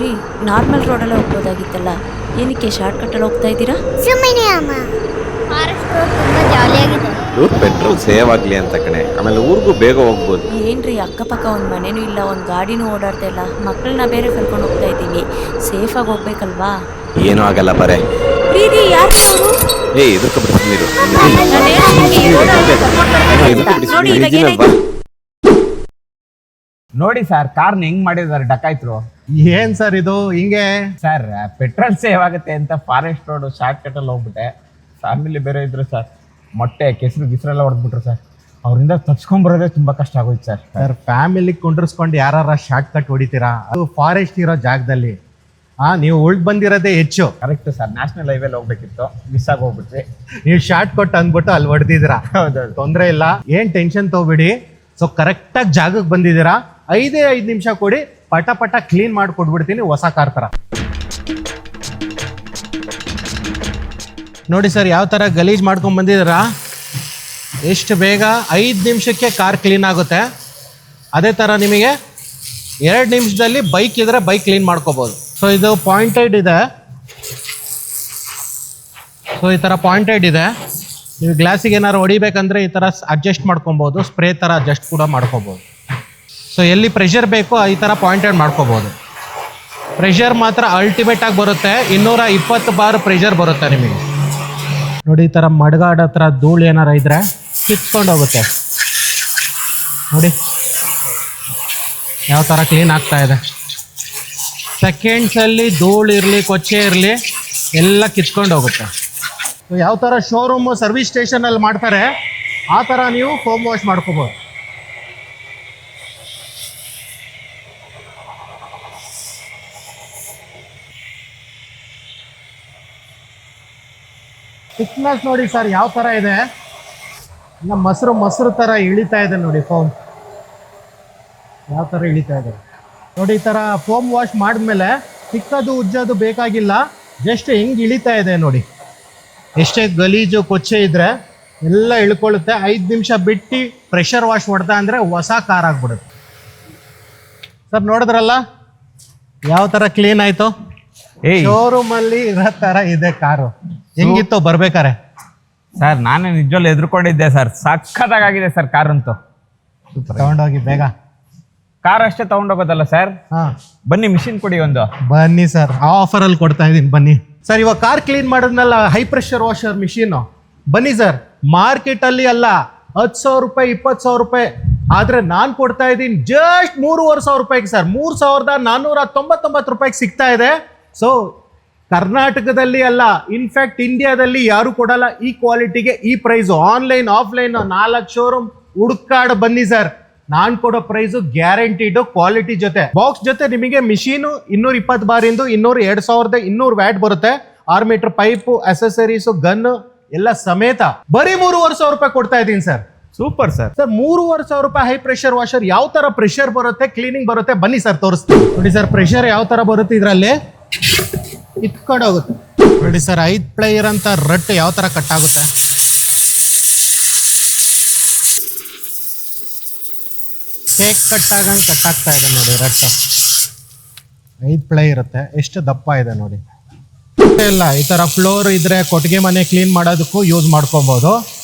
ರೀ ನಾರ್ಮಲ್ ರೋಡಲ್ಲೇ ಹೋಗ್ಬೋದಾಗಿತ್ತಲ್ಲ, ಏನಕ್ಕೆ ಶಾರ್ಟ್ ಕಟ್ಟಲ್ಲಿ ಹೋಗ್ತಾ ಇದ್ದೀರಾ? ಸುಮ್ಮನೆ ಅಮ್ಮ, ಫಾರೆಸ್ಟ್ ರೋಡ್ ತುಂಬಾ ಜಾಲಿಯಾಗಿದೆ. ಪೆಟ್ರೋಲ್ ಸೇವ್ ಆಗಲಿ ಅಂತ ಕಣೆ, ಆಮೇಲೆ ಊರಿಗೂ ಬೇಗ ಹೋಗ್ಬೋದು. ಏನ್ರಿ ಅಕ್ಕಪಕ್ಕ ಒಂದು ಮನೆನೂ ಇಲ್ಲ, ಒಂದು ಗಾಡಿನೂ ಓಡಾಡ್ತಾ ಇಲ್ಲ, ಮಕ್ಕಳನ್ನ ಬೇರೆ ಕರ್ಕೊಂಡು ಹೋಗ್ತಾ ಇದ್ದೀವಿ, ಸೇಫಾಗಿ ಹೋಗ್ಬೇಕಲ್ವಾ? ಏನೂ ಆಗಲ್ಲ ಬರೇ. ರೀ ಯಾರು ಇದಕ್ಕೆ ಬಿಡ್ತೀನಿ ನೋಡಿ ಸರ್, ಕಾರ್ನ ಹೆಂಗ್ ಮಾಡಿದಾರೆ ಡಕಾಯ್ತರು. ಏನ್ ಸರ್ ಇದು ಹಿಂಗೆ? ಸರ್ ಪೆಟ್ರೋಲ್ ಸೇವ್ ಆಗುತ್ತೆ ಅಂತ ಫಾರೆಸ್ಟ್ ರೋಡ್ ಶಾರ್ಟ್ ಕಟ್ ಅಲ್ಲಿ ಹೋಗ್ಬಿಟ್ಟೆ. ಫ್ಯಾಮಿಲಿ ಬೇರೆ ಇದ್ರು ಸರ್, ಮೊಟ್ಟೆ ಗಿಸ್ರೆಲ್ಲ ಹೊಡೆದ್ಬಿಟ್ರು ಸರ್. ಅವರಿಂದ ತಪ್ಸ್ಕೊಂಡ್ಬರೋದೇ ತುಂಬಾ ಕಷ್ಟ ಆಗೋಯ್ತು ಸರ್. ಸರ್ ಫ್ಯಾಮಿಲಿ ಕುಂಡ್ರಿಸ್ಕೊಂಡು ಯಾರ ಶಾರ್ಟ್ ಕಟ್ ಹೊಡಿತೀರಾ? ಅದು ಫಾರೆಸ್ಟ್ ಇರೋ ಜಾಗದಲ್ಲಿ ನೀವು ಉಳ್ದ್ ಬಂದಿರೋದೇ ಹೆಚ್ಚು. ಕರೆಕ್ಟ್ ಸರ್, ನ್ಯಾಷನಲ್ ಹೈವೇಲಿ ಹೋಗ್ಬೇಕಿತ್ತು, ಮಿಸ್ ಆಗಿ ಹೋಗ್ಬಿಟ್ವಿ. ನೀವು ಶಾರ್ಟ್ ಕಟ್ ಅಂದ್ಬಿಟ್ಟು ಅಲ್ಲಿ ಹೊಡೆದಿದ್ದೀರಾ. ಹೌದೌದು, ತೊಂದರೆ ಇಲ್ಲ, ಏನ್ ಟೆನ್ಷನ್ ತಗೋಬಿಡಿ. ಸೊ ಕರೆಕ್ಟಾಗಿ ಜಾಗಕ್ಕೆ ಬಂದಿದ್ದೀರಾ. 5 ನಿಮಿಷ ಕೊಡಿ, ಪಟ ಕ್ಲೀನ್ ಮಾಡಿ ಕೊಟ್ಬಿಡ್ತೀನಿ ಹೊಸ ಕಾರ್ ತರ. ನೋಡಿ ಸರ್, ಯಾವ ತರ ಗಲೀಜ್ ಮಾಡ್ಕೊಂಡ್ ಬಂದಿದ್ದೀರಾ. ಎಷ್ಟು ಬೇಗ 5 ನಿಮಿಷಕ್ಕೆ ಕಾರ್ ಕ್ಲೀನ್ ಆಗುತ್ತೆ. ಅದೇ ತರ ನಿಮಗೆ 2 ನಿಮಿಷದಲ್ಲಿ ಬೈಕ್ ಇದ್ರೆ ಬೈಕ್ ಕ್ಲೀನ್ ಮಾಡ್ಕೋಬಹುದು. ಸೊ ಇದು ಪಾಯಿಂಟೆಡ್ ಇದೆ. ಸೊ ಈ ತರ ಪಾಯಿಂಟೆಡ್ ಇದೆ. ನೀವು ಗ್ಲಾಸಿಗೆ ಏನಾದ್ರು ಹೊಡಿಬೇಕಂದ್ರೆ ಈ ತರ ಅಡ್ಜಸ್ಟ್ ಮಾಡ್ಕೊಬಹುದು. ಸ್ಪ್ರೇ ತರ ಅಡ್ಜಸ್ಟ್ ಕೂಡ ಮಾಡ್ಕೋಬಹುದು. ಸೊ ಎಲ್ಲಿ ಪ್ರೆಷರ್ ಬೇಕೋ ಈ ತರ ಪಾಯಿಂಟೆಡ್ ಮಾಡ್ಕೋಬಹುದು. ಪ್ರೆಷರ್ ಮಾತ್ರ ಅಲ್ಟಿಮೇಟ್ ಆಗಿ ಬರುತ್ತೆ. 220 ಬಾರ್ ಪ್ರೆಷರ್ ಬರುತ್ತೆ ನಿಮಗೆ. ನೋಡಿ ಈ ತರ ಮಡ್ಗಾಡ ಹತ್ರ ಧೂಳು ಏನಾರ ಇದ್ರೆ ಕಿತ್ಕೊಂಡು ಹೋಗುತ್ತೆ. ನೋಡಿ ಯಾವ ತರ ಕ್ಲೀನ್ ಆಗ್ತಾ ಇದೆ. ಸೆಕೆಂಡ್ಸಲ್ಲಿ ಧೂಳು ಇರಲಿ, ಕೊಚ್ಚೆ ಇರಲಿ, ಎಲ್ಲ ಕಿತ್ಕೊಂಡು ಹೋಗುತ್ತೆ. ಯಾವ ಥರ ಶೋರೂಮು ಸರ್ವಿಸ್ ಸ್ಟೇಷನಲ್ಲಿ ಮಾಡ್ತಾರೆ ಆ ಥರ ನೀವು ಫೋಮ್ ವಾಶ್ ಮಾಡ್ಕೋಬೋದು. ಥಿಕ್ನೆಸ್ ನೋಡಿ ಸರ್ ಯಾವ ಥರ ಇದೆ. ಇನ್ನು ಮೊಸರು ಥರ ಇಳಿತಾ ಇದೆ ನೋಡಿ ಫೋಮ್. ಯಾವ ಥರ ಇಳಿತಾ ಇದೆ ನೋಡಿ. ಈ ಥರ ಫೋಮ್ ವಾಶ್ ಮಾಡಿದ್ಮೇಲೆ ತಿಕ್ಕದು ಉಜ್ಜೋದು ಬೇಕಾಗಿಲ್ಲ. ಜಸ್ಟ್ ಹೆಂಗೆ ಇಳಿತಾ ಇದೆ ನೋಡಿ. ಎಷ್ಟೇ ಗಲೀಜು ಕೊಚ್ಚೆ ಇದ್ರೆ ಎಲ್ಲ ಇಳ್ಕೊಳ್ಳುತ್ತೆ. 5 ನಿಮಿಷ ಬಿಟ್ಟು ಪ್ರೆಷರ್ ವಾಶ್ ಹೊಡೆದ ಅಂದರೆ ಹೊಸ ಕಾರ್ ಆಗ್ಬಿಡುತ್ತೆ. ಸರ್ ನೋಡಿದ್ರಲ್ಲ ಯಾವ ಥರ ಕ್ಲೀನ್ ಆಯಿತು. ಶೋರೂಮಲ್ಲಿ ಇರೋ ಥರ ಇದೆ ಕಾರು. ಹೆಂಗಿತ್ತು ಬರ್ಬೇಕಾರೆ? ಸರ್ ನಾನೇ ನಿಜವಲ್ಲೂ ಎದುರ್ಕೊಂಡಿದ್ದೆ ಸರ್. ಸಖತ್ತಾಗಿದೆ ಸರ್ ಕಾರಂತೂ. ತಗೊಂಡೋಗಿ ಬೇಗ. ಕಾರ್ ಅಷ್ಟೇ ತಗೊಂಡೋಗೋದಲ್ಲ ಸರ್, ಬನ್ನಿ ಮಿಷಿನ್ ಕೊಡಿ ಒಂದು. ಬನ್ನಿ ಸರ್, ಆ ಆಫರಲ್ಲಿ ಕೊಡ್ತಾ ಇದ್ದೀನಿ ಬನ್ನಿ ಸರ್. ಇವಾಗ ಕಾರ್ ಕ್ಲೀನ್ ಮಾಡಿದ್ನಲ್ಲ ಹೈ ಪ್ರೆಷರ್ ವಾಷರ್ ಮಿಷಿನ್, ಬನ್ನಿ ಸರ್. ಮಾರ್ಕೆಟಲ್ಲಿ ಅಲ್ಲ 10,000 ರೂಪಾಯಿ 20,000 ರೂಪಾಯಿ, ಆದರೆ ನಾನು ಕೊಡ್ತಾ ಇದ್ದೀನಿ ಜಸ್ಟ್ 3,500 ರೂಪಾಯಿಗೆ ಸರ್. 3,499 ರೂಪಾಯಿಗೆ ಸಿಗ್ತಾ ಇದೆ. ಸೊ ಕರ್ನಾಟಕದಲ್ಲಿ ಅಲ್ಲ, ಇನ್ಫ್ಯಾಕ್ಟ್ ಇಂಡಿಯಾದಲ್ಲಿ ಯಾರು ಕೊಡಲ್ಲ ಈ ಕ್ವಾಲಿಟಿಗೆ ಈ ಪ್ರೈಸು. ಆನ್ಲೈನ್ ಆಫ್ಲೈನ್ 4 ಶೋರೂಮ್ ಹುಡುಕಾಡ ಬನ್ನಿ ಸರ್. ನಾನು ಕೊಡೋ ಪ್ರೈಸು ಗ್ಯಾರಂಟಿಡ್ ಕ್ವಾಲಿಟಿ ಜೊತೆ. ಬಾಕ್ಸ್ ಜೊತೆ ನಿಮಗೆ ಮಿಷಿನು 220 ಬಾರಿಂದು 2,200 ವ್ಯಾಟ್ ಬರುತ್ತೆ. 6 ಮೀಟರ್ ಪೈಪು, ಅಸೆಸರೀಸು, ಗನ್ ಎಲ್ಲ ಸಮೇತ ಬರೀ 3,500 ರೂಪಾಯಿ ಕೊಡ್ತಾ ಇದ್ದೀನಿ ಸರ್. Super sir. ಸರ್ 3,500 ರೂಪಾಯಿ ಹೈ ಪ್ರೆಷರ್ ವಾಷರ್. ಯಾವ ತರ ಪ್ರೆಷರ್ ಬರುತ್ತೆ, ಕ್ಲೀನಿಂಗ್ ಬರುತ್ತೆ, ಬನ್ನಿ ಸರ್ ತೋರಿಸ್ತೀನಿ. ನೋಡಿ ಸರ್ ಪ್ರೆಷರ್ ಯಾವ ತರ ಬರುತ್ತೆ, ಇದರಲ್ಲಿ ಇತ್ಕೊಂಡು ಹೋಗುತ್ತೆ ನೋಡಿ ಸರ್. 5 ಪ್ಲೇಯರ್ ಅಂತ ರಟ್ ಯಾವ ತರ ಕಟ್ ಆಗುತ್ತೆ. ಕೇಕ್ ಕಟ್ ಆಗಂಗೆ ಕಟ್ ಆಗ್ತಾ ಇದೆ ನೋಡಿ ರಟ್ಟು. 5 ಪ್ಲೇ ಇರುತ್ತೆ. ಎಷ್ಟು ದಪ್ಪ ಇದೆ ನೋಡಿ. ಇಲ್ಲ ಈ ಥರ ಫ್ಲೋರ್ ಇದ್ರೆ ಕೊಟ್ಟಿಗೆ ಮನೆ ಕ್ಲೀನ್ ಮಾಡೋದಕ್ಕೂ ಯೂಸ್ ಮಾಡ್ಕೊಬೋದು.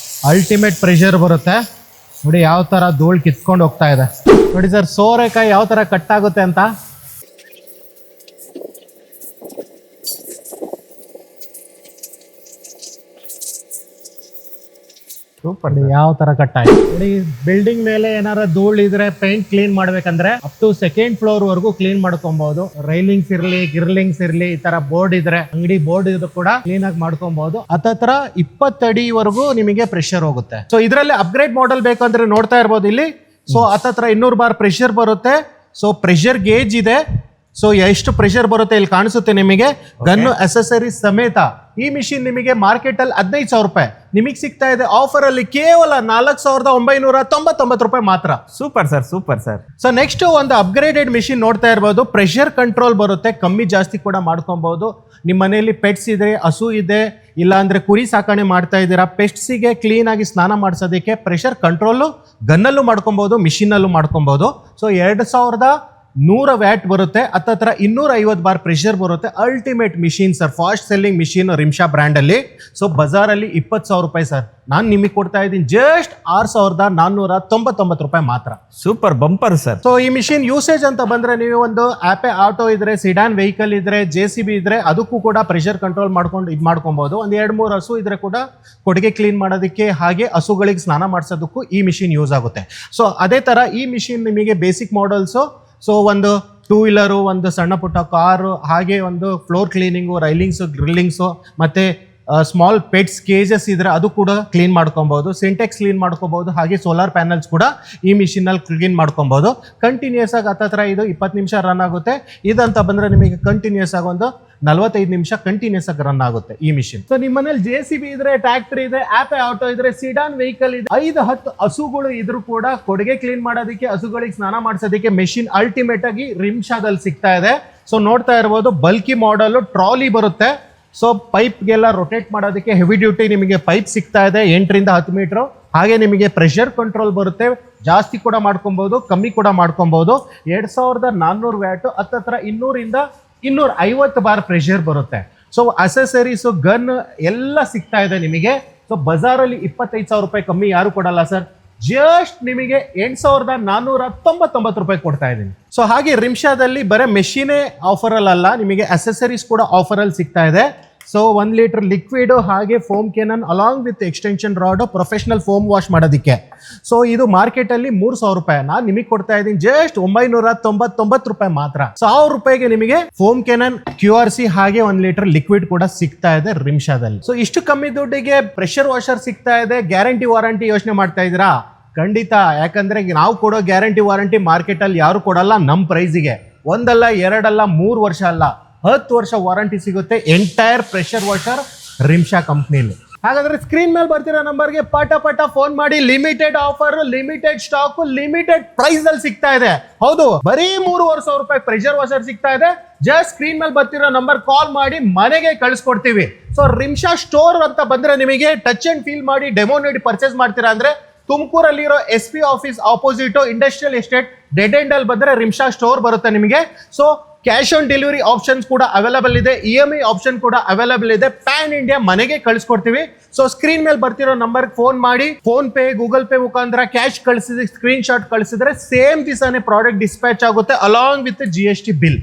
ಅಲ್ಟಿಮೇಟ್ ಪ್ರೆಷರ್ ಬರುತ್ತೆ ನೋಡಿ. ಯಾವ ಥರ ಧೂಳು ಕಿತ್ಕೊಂಡು ಹೋಗ್ತಾ ಇದೆ ನೋಡಿ ಸರ್. ಸೋರೆಕಾಯಿ ಯಾವ ಥರ ಕಟ್ ಆಗುತ್ತೆ ಅಂತ. ಸೂಪರ್. ಯಾವ ತರ ಕಟ್ ಆಯ್ತು ನೋಡಿ. ಬಿಲ್ಡಿಂಗ್ ಮೇಲೆ ಏನಾರ ಧೂಳು ಇದ್ರೆ ಪೇಂಟ್ ಕ್ಲೀನ್ ಮಾಡ್ಬೇಕಂದ್ರೆ ಅಪ್ ಟು 2nd ಫ್ಲೋರ್ ವರೆಗೂ ಕ್ಲೀನ್ ಮಾಡ್ಕೊಬಹುದು. ರೈಲಿಂಗ್ಸ್ ಇರ್ಲಿ, ಗಿರ್ಲಿಂಗ್ಸ್ ಇರ್ಲಿ, ಈ ತರ ಬೋರ್ಡ್ ಇದ್ರೆ, ಅಂಗಡಿ ಬೋರ್ಡ್ ಇದು ಕೂಡ ಕ್ಲೀನ್ ಆಗಿ ಮಾಡ್ಕೊಬಹುದು. ಹತ್ರ 20 ಅಡಿವರೆಗೂ ನಿಮಗೆ ಪ್ರೆಷರ್ ಹೋಗುತ್ತೆ. ಸೊ ಇದರಲ್ಲಿ ಅಪ್ಗ್ರೇಡ್ ಮಾಡೆಲ್ ಬೇಕಂದ್ರೆ ನೋಡ್ತಾ ಇರ್ಬೋದು ಇಲ್ಲಿ. ಸೊ ಹತ್ರ 200 ಬಾರ್ ಪ್ರೆಷರ್ ಬರುತ್ತೆ. ಸೊ ಪ್ರೆಷರ್ ಗೇಜ್ ಇದೆ. ಸೊ ಎಷ್ಟು ಪ್ರೆಷರ್ ಬರುತ್ತೆ ಇಲ್ಲಿ ಕಾಣಿಸುತ್ತೆ ನಿಮಗೆ. ಗನ್ನು ಅಸೆಸರೀಸ್ ಸಮೇತ ಈ ಮಿಷಿನ್ ನಿಮಗೆ ಮಾರ್ಕೆಟ್ ಅಲ್ಲಿ 15,000 ರೂಪಾಯಿ, ನಿಮಗೆ ಸಿಗ್ತಾ ಇದೆ ಆಫರ್ ಅಲ್ಲಿ ಕೇವಲ 4,999 ರೂಪಾಯಿ ಮಾತ್ರ. Super sir, super sir. So next ಒಂದು ಅಪ್ಗ್ರೇಡೆಡ್ ಮಿಷಿನ್ ನೋಡ್ತಾ ಇರ್ಬೋದು. ಪ್ರೆಷರ್ ಕಂಟ್ರೋಲ್ ಬರುತ್ತೆ, ಕಮ್ಮಿ ಜಾಸ್ತಿ ಕೂಡ ಮಾಡ್ಕೊಬಹುದು. ನಿಮ್ಮ ಮನೆಯಲ್ಲಿ ಪೆಟ್ಸ್ ಇದೆ, ಹಸು ಇದೆ, ಇಲ್ಲ ಅಂದ್ರೆ ಕುರಿ ಸಾಕಣೆ ಮಾಡ್ತಾ ಇದ್ದೀರಾ, ಪೆಟ್ಸಿಗೆ ಕ್ಲೀನ್ ಆಗಿ ಸ್ನಾನ ಮಾಡಿಸೋದಕ್ಕೆ ಪ್ರೆಷರ್ ಕಂಟ್ರೋಲು ಗನ್ನಲ್ಲೂ ಮಾಡ್ಕೊಬಹುದು, ಮಿಷಿನಲ್ಲೂ ಮಾಡ್ಕೊಬಹುದು. ಸೊ 100 ವ್ಯಾಟ್ ಬರುತ್ತೆ, ಹತ್ತತ್ರ 250 ಬಾರ್ ಪ್ರೆಷರ್ ಬರುತ್ತೆ. Ultimate machine sir, fast selling machine Rimsha brand ಅಲ್ಲಿ. ಸೊ ಬಜಾರಲ್ಲಿ 20,000 ರೂಪಾಯಿ ಸರ್, ನಾನು ನಿಮಗೆ ಕೊಡ್ತಾ ಇದ್ದೀನಿ ಜಸ್ಟ್ 6,499 ರೂಪಾಯಿ ಮಾತ್ರ. Super bumper sir. ಸೊ ಈ ಮಿಷಿನ್ ಯೂಸೇಜ್ ಅಂತ ಬಂದ್ರೆ, ನೀವು ಒಂದು ಆಪೆ ಆಟೋ ಇದ್ರೆ, ಸಿಡಾನ್ ವೆಹಿಕಲ್ ಇದ್ರೆ, JCB ಇದ್ರೆ ಅದಕ್ಕೂ ಕೂಡ ಪ್ರೆಷರ್ ಕಂಟ್ರೋಲ್ ಮಾಡ್ಕೊಂಡು ಇದು ಮಾಡ್ಕೊಬಹುದು. ಒಂದು 2-3 ಹಸು ಇದ್ರೆ ಕೂಡ ಕೊಟ್ಟಿಗೆ ಕ್ಲೀನ್ ಮಾಡೋದಕ್ಕೆ, ಹಾಗೆ ಹಸುಗಳಿಗೆ ಸ್ನಾನ ಮಾಡಿಸೋದಕ್ಕೂ ಈ ಮಿಷಿನ್ ಯೂಸ್ ಆಗುತ್ತೆ. ಸೊ ಅದೇ ತರ ಈ ಮಿಷಿನ್ ನಿಮಗೆ ಬೇಸಿಕ್ ಮಾಡೆಲ್ಸ್, ಸೊ ಒಂದು 2 ವೀಲರು, ಒಂದು ಸಣ್ಣ ಪುಟ್ಟ ಕಾರು, ಹಾಗೆ ಒಂದು ಫ್ಲೋರ್ ಕ್ಲೀನಿಂಗು, ರೈಲಿಂಗ್ಸು, ಗ್ರಿಲ್ಲಿಂಗ್ಸು, ಮತ್ತೆ ಸ್ಮಾಲ್ ಪೆಟ್ಸ್ ಕೇಜಸ್ ಇದ್ರೆ ಅದು ಕೂಡ ಕ್ಲೀನ್ ಮಾಡ್ಕೊಬಹುದು. ಸಿಂಟೆಕ್ಸ್ ಕ್ಲೀನ್ ಮಾಡ್ಕೋಬಹುದು, ಹಾಗೆ ಸೋಲಾರ್ ಪ್ಯಾನಲ್ಸ್ ಕೂಡ ಈ ಮಿಷಿನ್ ಅಲ್ಲಿ ಕ್ಲೀನ್ ಮಾಡ್ಕೊಬಹುದು. ಕಂಟಿನ್ಯೂಸ್ ಆಗಿ ಹತ್ತತ್ರ ಇದು 20 ನಿಮಿಷ ರನ್ ಆಗುತ್ತೆ. ಇದಂತ ಬಂದ್ರೆ ನಿಮಗೆ ಕಂಟಿನ್ಯೂಸ್ ಆಗಿ ಒಂದು 45 ನಿಮಿಷ ಕಂಟಿನ್ಯೂಸ್ ಆಗಿ ರನ್ ಆಗುತ್ತೆ ಈ ಮಿಷಿನ್. ಸೊ ನಿಮ್ಮ ಮನೇಲಿ JCB ಇದ್ರೆ, ಟ್ರ್ಯಾಕ್ಟರ್ ಇದೆ, ಆಪೆ ಆಟೋ ಇದ್ರೆ, ಸಿಡಾನ್ ವೆಹಿಕಲ್ ಇದೆ, 5-10 ಹಸುಗಳು ಇದ್ರು ಕೂಡ ಕೊಡುಗೆ ಕ್ಲೀನ್ ಮಾಡೋದಕ್ಕೆ, ಹಸುಗಳಿಗೆ ಸ್ನಾನ ಮಾಡಿಸೋದಕ್ಕೆ ಮೆಷಿನ್ ಅಲ್ಟಿಮೇಟ್ ಆಗಿ ರಿಮ್ಶಾದಲ್ಲಿ ಸಿಗ್ತಾ ಇದೆ. ಸೊ ನೋಡ್ತಾ ಇರ್ಬೋದು, ಬಲ್ಕಿ ಮಾಡೆಲ್ ಟ್ರಾಲಿ ಬರುತ್ತೆ. ಸೊ ಪೈಪ್ಗೆಲ್ಲ ರೊಟೇಟ್ ಮಾಡೋದಕ್ಕೆ ಹೆವಿ ಡ್ಯೂಟಿ ನಿಮಗೆ ಪೈಪ್ ಸಿಗ್ತಾ ಇದೆ, 8ರಿಂದ 10 ಮೀಟರ್. ಹಾಗೆ ನಿಮಗೆ ಪ್ರೆಷರ್ ಕಂಟ್ರೋಲ್ ಬರುತ್ತೆ, ಜಾಸ್ತಿ ಕೂಡ ಮಾಡ್ಕೊಬಹುದು, ಕಮ್ಮಿ ಕೂಡ ಮಾಡ್ಕೊಬಹುದು. 2,400 ವ್ಯಾಟ್, ಹತ್ತತ್ರ 200ರಿಂದ 250 ಬಾರ್ ಪ್ರೆಷರ್ ಬರುತ್ತೆ. ಸೊ ಅಸೆಸರೀಸು, ಗನ್ ಎಲ್ಲ ಸಿಗ್ತಾ ಇದೆ ನಿಮಗೆ. ಸೊ ಬಜಾರಲ್ಲಿ 25,000 ರೂಪಾಯಿ ಕಮ್ಮಿ ಯಾರು ಕೊಡಲ್ಲ ಸರ್. ಜಸ್ಟ್ ನಿಮಗೆ 8,499 ರೂಪಾಯಿ ಕೊಡ್ತಾ ಇದ್ದೀನಿ. ಸೊ ಹಾಗೆ ರಿಮ್ಶಾದಲ್ಲಿ ಬರೀ ಮೆಷಿನೇ ಆಫರ್ ಅಲ್ಲ, ನಿಮಗೆ ಅಸೆಸರೀಸ್ ಕೂಡ ಆಫರ್ ಅಲ್ಲಿ ಸಿಗ್ತಾ ಇದೆ. ಸೊ 1 ಲೀಟರ್ ಲಿಕ್ವಿಡ್, ಹಾಗೆ foam cannon along with extension rod, professional foam wash ಮಾಡೋದಕ್ಕೆ. ಸೊ ಇದು ಮಾರ್ಕೆಟ್ ಅಲ್ಲಿ 3,000 ರೂಪಾಯಿ, ನಾನು ನಿಮಗೆ ಕೊಡ್ತಾ ಇದ್ದೀನಿ ಜಸ್ಟ್ 999 ರೂಪಾಯಿ ಮಾತ್ರ. 1,000 ರೂಪಾಯಿಗೆ ನಿಮಗೆ ಫೋಮ್ ಕೆನನ್, QRC, ಹಾಗೆ 1 ಲೀಟರ್ ಲಿಕ್ವಿಡ್ ಕೂಡ ಸಿಗ್ತಾ ಇದೆ ರಿಮ್ಶಾದಲ್ಲಿ. ಸೊ ಇಷ್ಟು ಕಮ್ಮಿ ದುಡ್ಡಿಗೆ ಪ್ರೆಷರ್ ವಾಷರ್ ಸಿಗ್ತಾ ಇದೆ. ಗ್ಯಾರಂಟಿ ವಾರಂಟಿ ಯೋಚನೆ ಮಾಡ್ತಾ ಇದ್ದೀರಾ? ಖಂಡಿತ, ಯಾಕಂದ್ರೆ ನಾವು ಕೊಡೋ ಗ್ಯಾರಂಟಿ ವಾರಂಟಿ ಮಾರ್ಕೆಟ್ ಅಲ್ಲಿ ಯಾರು ಕೊಡಲ್ಲ. ನಮ್ಮ ಪ್ರೈಸಿಗೆ 1 ಅಲ್ಲ 2 ಅಲ್ಲ 3 ವರ್ಷ ಅಲ್ಲ 10 ವರ್ಷ ವಾರಂಟಿ ಸಿಗುತ್ತೆ ಎಂಟೈರ್ ಪ್ರೆಷರ್ ವಾಷರ್ ರಿಮ್ಶಾ ಕಂಪ್ನಿಲಿ. ಹಾಗಾದ್ರೆ ಸ್ಕ್ರೀನ್ ಮೇಲೆ ಬರ್ತಿರೋ ನಂಬರ್ಗೆ ಪಟ ಫೋನ್ ಮಾಡಿ. Limited offer, limited stock, limited price ಅಲ್ಲಿ ಸಿಗ್ತಾ ಇದೆ. ಹೌದು, ಬರೀ 3,500 ರೂಪಾಯಿ ಪ್ರೆಷರ್ ವಾಷರ್ ಸಿಗ್ತಾ ಇದೆ. ಜಸ್ಟ್ ಸ್ಕ್ರೀನ್ ಮೇಲೆ ಬರ್ತಿರೋ ನಂಬರ್ ಕಾಲ್ ಮಾಡಿ ಮನೆಗೆ ಕಳಿಸ್ಕೊಡ್ತೀವಿ. ಸೊ ರಿಮ್ಶಾ ಸ್ಟೋರ್ ಅಂತ ಬಂದ್ರೆ ನಿಮಗೆ ಟಚ್ ಅಂಡ್ ಫೀಲ್ ಮಾಡಿ ಡೆಮೋ ನೀಡಿ ಪರ್ಚೇಸ್ ಮಾಡ್ತೀರಾ ಅಂದ್ರೆ, ತುಮಕೂರಲ್ಲಿರೋ SP office opposite industrial estate dead end ಅಲ್ಲಿ ಬಂದ್ರೆ ರಿಮ್ಶಾ ಸ್ಟೋರ್ ಬರುತ್ತೆ ನಿಮಗೆ. So cash on delivery options ಕೂಡ ಅವೈಲೇಬಲ್ ಇದೆ, EMI ಆಪ್ಷನ್ ಕೂಡ ಅವೈಲೇಬಲ್ ಇದೆ. ಪ್ಯಾನ್ ಇಂಡಿಯಾ ಮನೆಗೆ ಕಳಿಸ್ಕೊಡ್ತೀವಿ. ಸೊ ಸ್ಕ್ರೀನ್ ಮೇಲೆ ಬರ್ತಿರೋ ನಂಬರ್ ಫೋನ್ ಮಾಡಿ, ಫೋನ್ ಪೇ, ಗೂಗಲ್ ಪೇ ಮುಖಾಂತರ ಕ್ಯಾಶ್ ಕಳಿಸಿದ್ರೆ, ಸ್ಕ್ರೀನ್ ಶಾಟ್ ಕಳಿಸಿದ್ರೆ ಸೇಮ್ ದಿವಸನೇ ಪ್ರಾಡಕ್ಟ್ ಡಿಸ್ಪ್ಯಾಚ್ ಆಗುತ್ತೆ ಅಲಾಂಗ್ ವಿತ್ GST ಬಿಲ್.